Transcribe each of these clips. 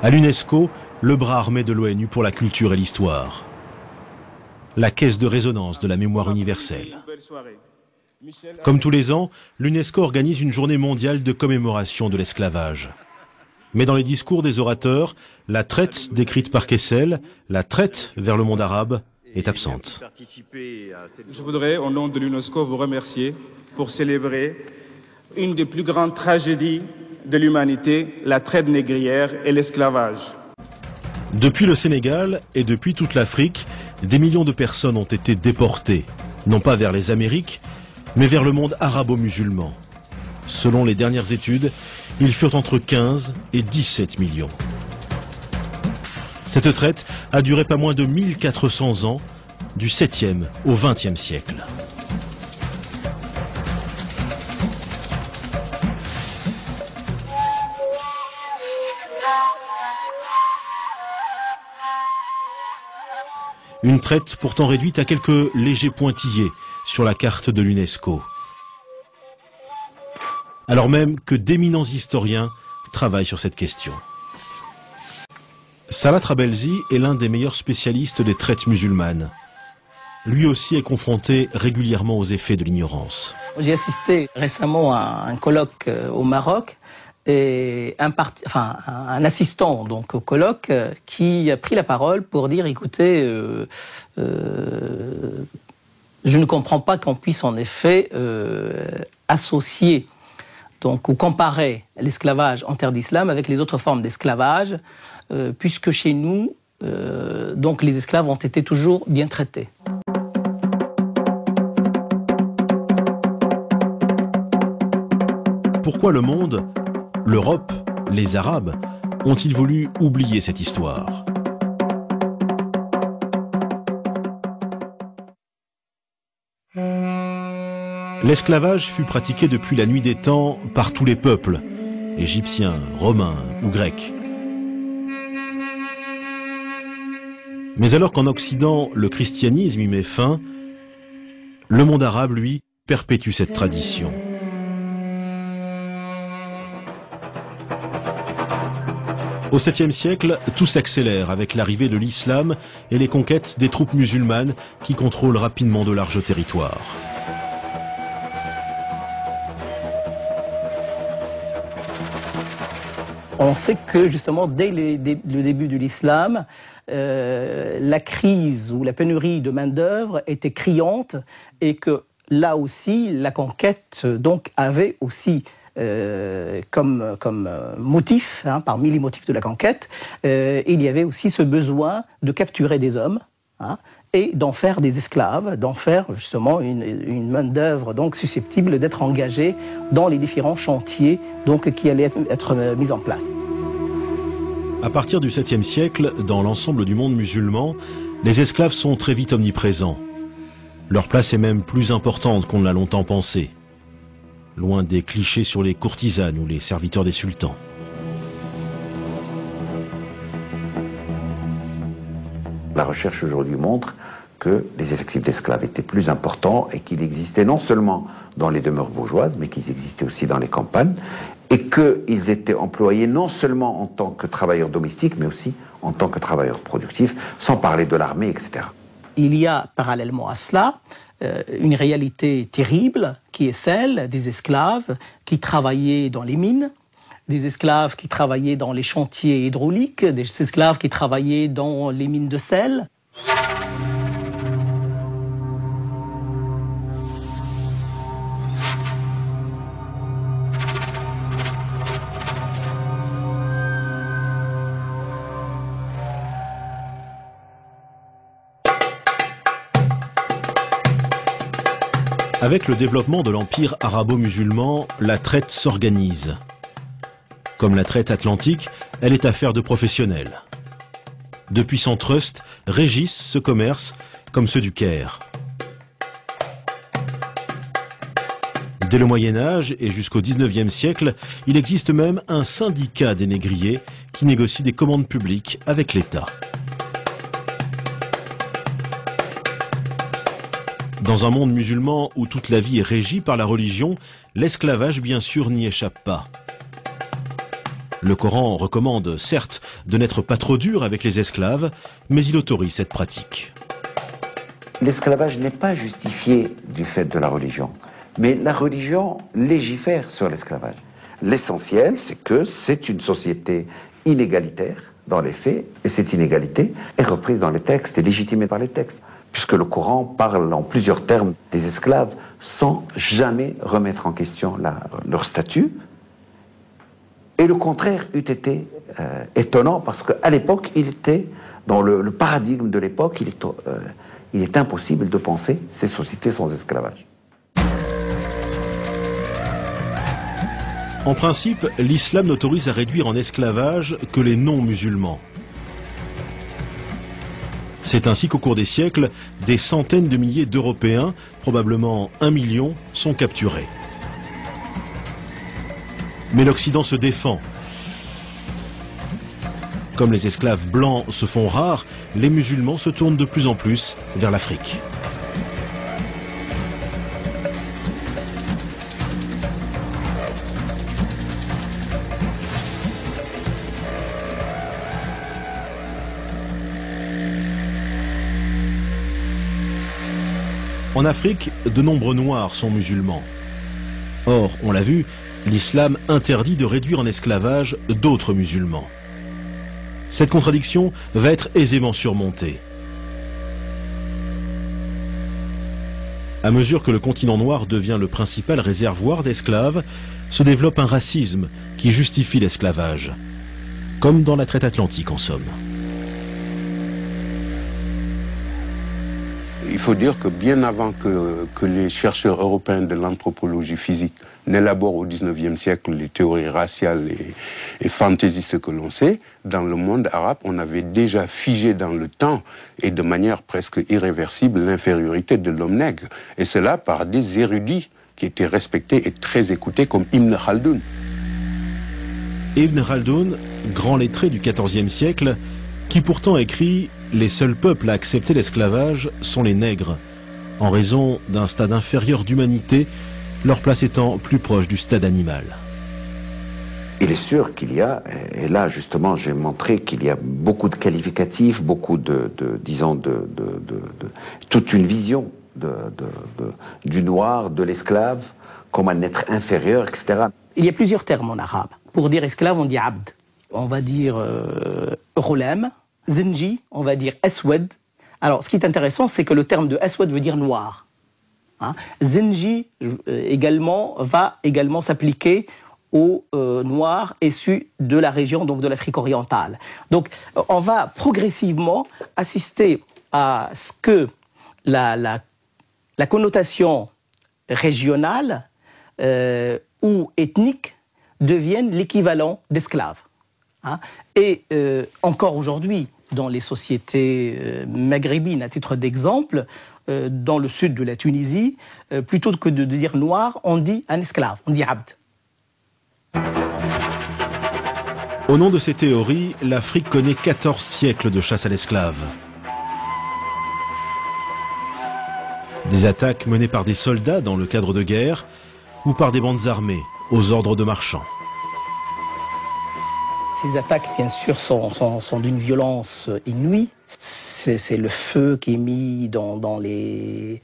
À l'UNESCO, le bras armé de l'ONU pour la culture et l'histoire. La caisse de résonance de la mémoire universelle. Comme tous les ans, l'UNESCO organise une journée mondiale de commémoration de l'esclavage. Mais dans les discours des orateurs, la traite décrite par Kessel, la traite vers le monde arabe, est absente. Je voudrais, au nom de l'UNESCO, vous remercier pour célébrer une des plus grandes tragédies de l'humanité, la traite négrière et l'esclavage. Depuis le Sénégal et depuis toute l'Afrique, des millions de personnes ont été déportées, non pas vers les Amériques, mais vers le monde arabo-musulman. Selon les dernières études, ils furent entre 15 et 17 millions. Cette traite a duré pas moins de 1400 ans, du 7e au 20e siècle. Une traite pourtant réduite à quelques légers pointillés sur la carte de l'UNESCO. Alors même que d'éminents historiens travaillent sur cette question. Salah Trabelsi est l'un des meilleurs spécialistes des traites musulmanes. Lui aussi est confronté régulièrement aux effets de l'ignorance. J'ai assisté récemment à un colloque au Maroc et un assistant donc au colloque qui a pris la parole pour dire écoutez, je ne comprends pas qu'on puisse en effet associer donc ou comparer l'esclavage en terre d'islam avec les autres formes d'esclavage, puisque chez nous donc les esclaves ont été toujours bien traités. Pourquoi le monde, l'Europe, les Arabes, ont-ils voulu oublier cette histoire ? L'esclavage fut pratiqué depuis la nuit des temps par tous les peuples, égyptiens, romains ou grecs. Mais alors qu'en Occident, le christianisme y met fin, le monde arabe, lui, perpétue cette tradition. Au 7e siècle, tout s'accélère avec l'arrivée de l'islam et les conquêtes des troupes musulmanes qui contrôlent rapidement de larges territoires. On sait que justement dès le début de l'islam, la crise ou la pénurie de main-d'œuvre était criante et que là aussi la conquête donc avait aussi comme motif, parmi les motifs de la conquête, il y avait aussi ce besoin de capturer des hommes et d'en faire des esclaves, d'en faire justement une main-d'œuvre donc susceptible d'être engagée dans les différents chantiers donc qui allaient être mis en place. À partir du 7e siècle, dans l'ensemble du monde musulman, les esclaves sont très vite omniprésents. Leur place est même plus importante qu'on ne l'a longtemps pensé. Loin des clichés sur les courtisanes ou les serviteurs des sultans. La recherche aujourd'hui montre que les effectifs d'esclaves étaient plus importants et qu'ils existaient non seulement dans les demeures bourgeoises, mais qu'ils existaient aussi dans les campagnes, et qu'ils étaient employés non seulement en tant que travailleurs domestiques, mais aussi en tant que travailleurs productifs, sans parler de l'armée, etc. Il y a parallèlement à cela une réalité terrible qui est celle des esclaves qui travaillaient dans les mines, des esclaves qui travaillaient dans les chantiers hydrauliques, des esclaves qui travaillaient dans les mines de sel. Avec le développement de l'empire arabo-musulman, la traite s'organise. Comme la traite atlantique, elle est affaire de professionnels. De puissants trusts régissent ce commerce, comme ceux du Caire. Dès le Moyen-Âge et jusqu'au XIXe siècle, il existe même un syndicat des négriers qui négocie des commandes publiques avec l'État. Dans un monde musulman où toute la vie est régie par la religion, l'esclavage bien sûr n'y échappe pas. Le Coran recommande, certes, de n'être pas trop dur avec les esclaves, mais il autorise cette pratique. L'esclavage n'est pas justifié du fait de la religion, mais la religion légifère sur l'esclavage. L'essentiel, c'est que c'est une société inégalitaire dans les faits, et cette inégalité est reprise dans les textes et légitimée par les textes, puisque le Coran parle en plusieurs termes des esclaves sans jamais remettre en question leur statut. Et le contraire eût été étonnant, parce qu'à l'époque, il était, dans le paradigme de l'époque, il est impossible de penser ces sociétés sans esclavage. En principe, l'islam n'autorise à réduire en esclavage que les non-musulmans. C'est ainsi qu'au cours des siècles, des centaines de milliers d'Européens, probablement 1 million, sont capturés. Mais l'Occident se défend. Comme les esclaves blancs se font rares, les musulmans se tournent de plus en plus vers l'Afrique. En Afrique, de nombreux Noirs sont musulmans. Or, on l'a vu, l'islam interdit de réduire en esclavage d'autres musulmans. Cette contradiction va être aisément surmontée. À mesure que le continent noir devient le principal réservoir d'esclaves, se développe un racisme qui justifie l'esclavage, comme dans la traite atlantique en somme. Il faut dire que bien avant que les chercheurs européens de l'anthropologie physique n'élaborent au XIXe siècle les théories raciales et fantaisistes que l'on sait, dans le monde arabe, on avait déjà figé dans le temps et de manière presque irréversible l'infériorité de l'homme nègre. Et cela par des érudits qui étaient respectés et très écoutés comme Ibn Khaldoun. Ibn Khaldoun, grand lettré du XIVe siècle, qui pourtant écrit « Les seuls peuples à accepter l'esclavage sont les nègres, en raison d'un stade inférieur d'humanité, leur place étant plus proche du stade animal. » Il est sûr qu'il y a, et là justement j'ai montré qu'il y a beaucoup de qualificatifs, beaucoup toute une vision du noir, de l'esclave, comme un être inférieur, etc. Il y a plusieurs termes en arabe. Pour dire esclave, on dit abd. On va dire ghulam, zinji, on va dire aswad. Alors, ce qui est intéressant, c'est que le terme de aswad veut dire noir. Hein? Zinji va également s'appliquer aux noirs issus de la région, donc de l'Afrique orientale. Donc, on va progressivement assister à ce que la connotation régionale ou ethnique devienne l'équivalent d'esclave. Hein? Et encore aujourd'hui, dans les sociétés maghrébines, à titre d'exemple, dans le sud de la Tunisie, plutôt que de dire noir, on dit un esclave, on dit abd. Au nom de ces théories, l'Afrique connaît 14 siècles de chasse à l'esclave. Des attaques menées par des soldats dans le cadre de guerre ou par des bandes armées aux ordres de marchands. Ces attaques, bien sûr, sont d'une violence inouïe. C'est le feu qui est mis dans les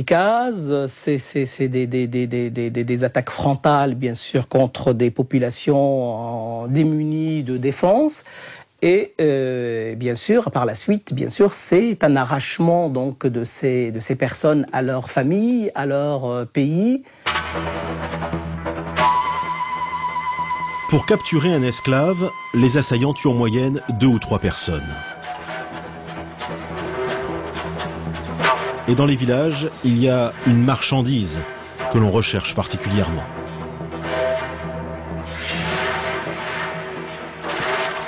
cases. C'est des attaques frontales, bien sûr, contre des populations démunies de défense. Et bien sûr, par la suite, bien sûr, c'est un arrachement donc de ces personnes à leur famille, à leur pays. Pour capturer un esclave, les assaillants tuent en moyenne 2 ou 3 personnes. Et dans les villages, il y a une marchandise que l'on recherche particulièrement.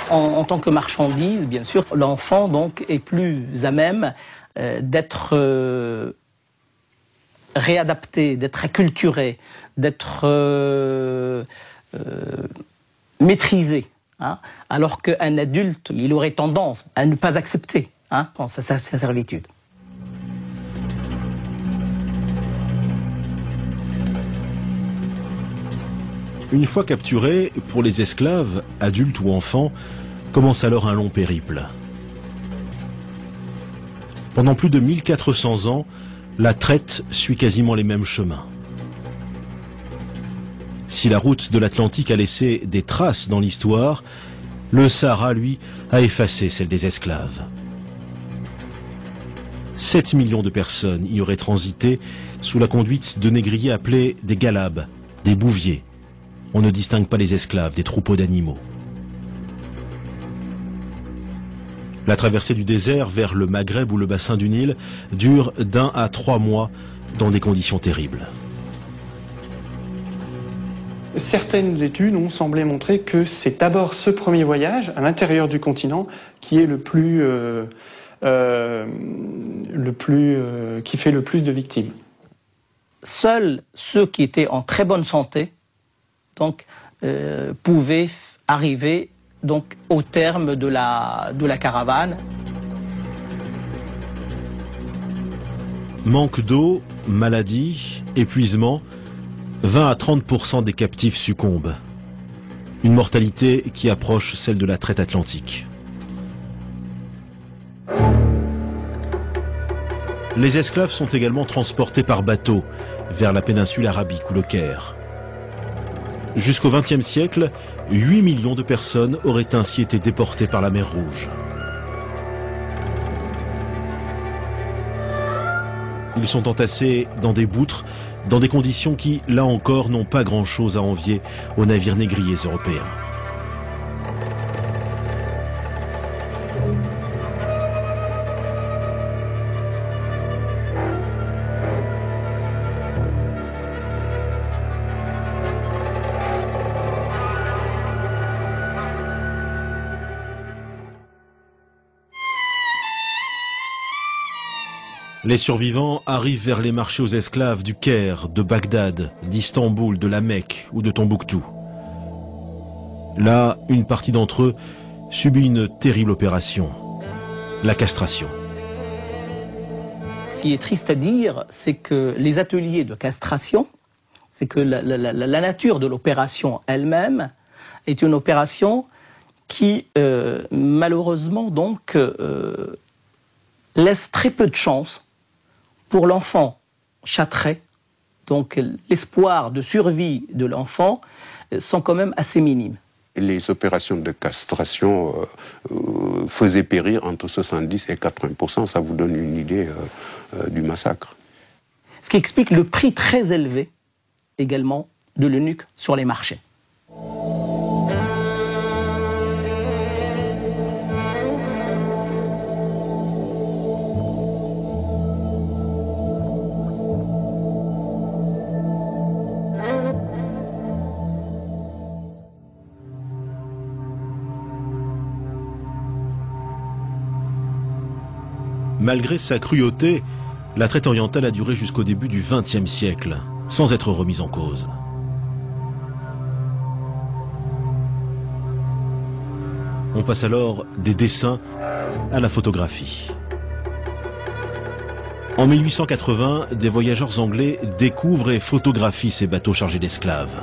En tant que marchandise, bien sûr, l'enfant donc est plus à même d'être réadapté, d'être acculturé, d'être maîtrisé, hein, alors qu'un adulte, il aurait tendance à ne pas accepter sa servitude. Une fois capturés, pour les esclaves, adultes ou enfants, commence alors un long périple. Pendant plus de 1400 ans, la traite suit quasiment les mêmes chemins. Si la route de l'Atlantique a laissé des traces dans l'histoire, le Sahara, lui, a effacé celle des esclaves. 7 millions de personnes y auraient transité sous la conduite de négriers appelés des galabes, des bouviers. On ne distingue pas les esclaves des troupeaux d'animaux. La traversée du désert vers le Maghreb ou le bassin du Nil dure d'1 à 3 mois dans des conditions terribles. Certaines études ont semblé montrer que c'est d'abord ce premier voyage à l'intérieur du continent qui est qui fait le plus de victimes. Seuls ceux qui étaient en très bonne santé pouvaient arriver au terme de la caravane. Manque d'eau, maladie, épuisement, 20 à 30% des captifs succombent. Une mortalité qui approche celle de la traite atlantique. Les esclaves sont également transportés par bateau vers la péninsule arabique ou le Caire. Jusqu'au XXe siècle, 8 millions de personnes auraient ainsi été déportées par la mer Rouge. Ils sont entassés dans des boutres, dans des conditions qui, là encore, n'ont pas grand-chose à envier aux navires négriers européens. Les survivants arrivent vers les marchés aux esclaves du Caire, de Bagdad, d'Istanbul, de la Mecque ou de Tombouctou. Là, une partie d'entre eux subit une terrible opération, la castration. Ce qui est triste à dire, c'est que les ateliers de castration, c'est que la nature de l'opération elle-même est une opération qui, malheureusement, laisse très peu de chance pour l'enfant châtré. Donc l'espoir de survie de l'enfant sont quand même assez minimes. Les opérations de castration faisaient périr entre 70 et 80%. Ça vous donne une idée du massacre. Ce qui explique le prix très élevé également de l'eunuque sur les marchés. Malgré sa cruauté, la traite orientale a duré jusqu'au début du XXe siècle, sans être remise en cause. On passe alors des dessins à la photographie. En 1880, des voyageurs anglais découvrent et photographient ces bateaux chargés d'esclaves.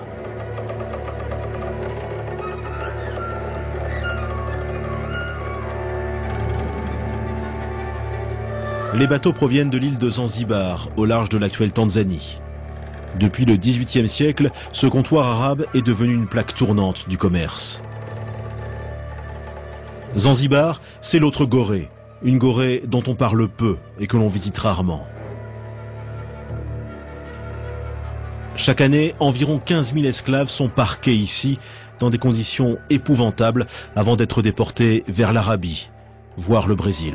Les bateaux proviennent de l'île de Zanzibar, au large de l'actuelle Tanzanie. Depuis le XVIIIe siècle, ce comptoir arabe est devenu une plaque tournante du commerce. Zanzibar, c'est l'autre Gorée, une Gorée dont on parle peu et que l'on visite rarement. Chaque année, environ 15 000 esclaves sont parqués ici, dans des conditions épouvantables, avant d'être déportés vers l'Arabie, voire le Brésil.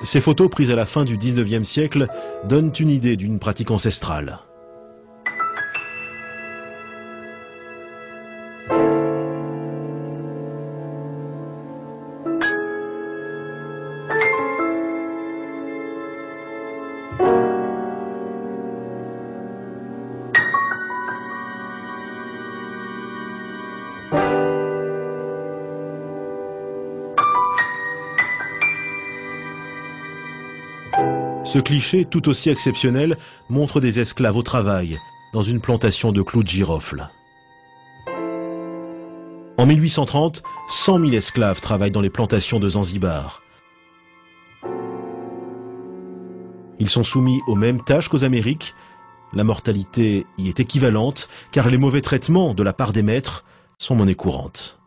Ces photos prises à la fin du XIXe siècle donnent une idée d'une pratique ancestrale. Ce cliché, tout aussi exceptionnel, montre des esclaves au travail, dans une plantation de clous de girofle. En 1830, 100 000 esclaves travaillent dans les plantations de Zanzibar. Ils sont soumis aux mêmes tâches qu'aux Amériques. La mortalité y est équivalente, car les mauvais traitements de la part des maîtres sont monnaie courante.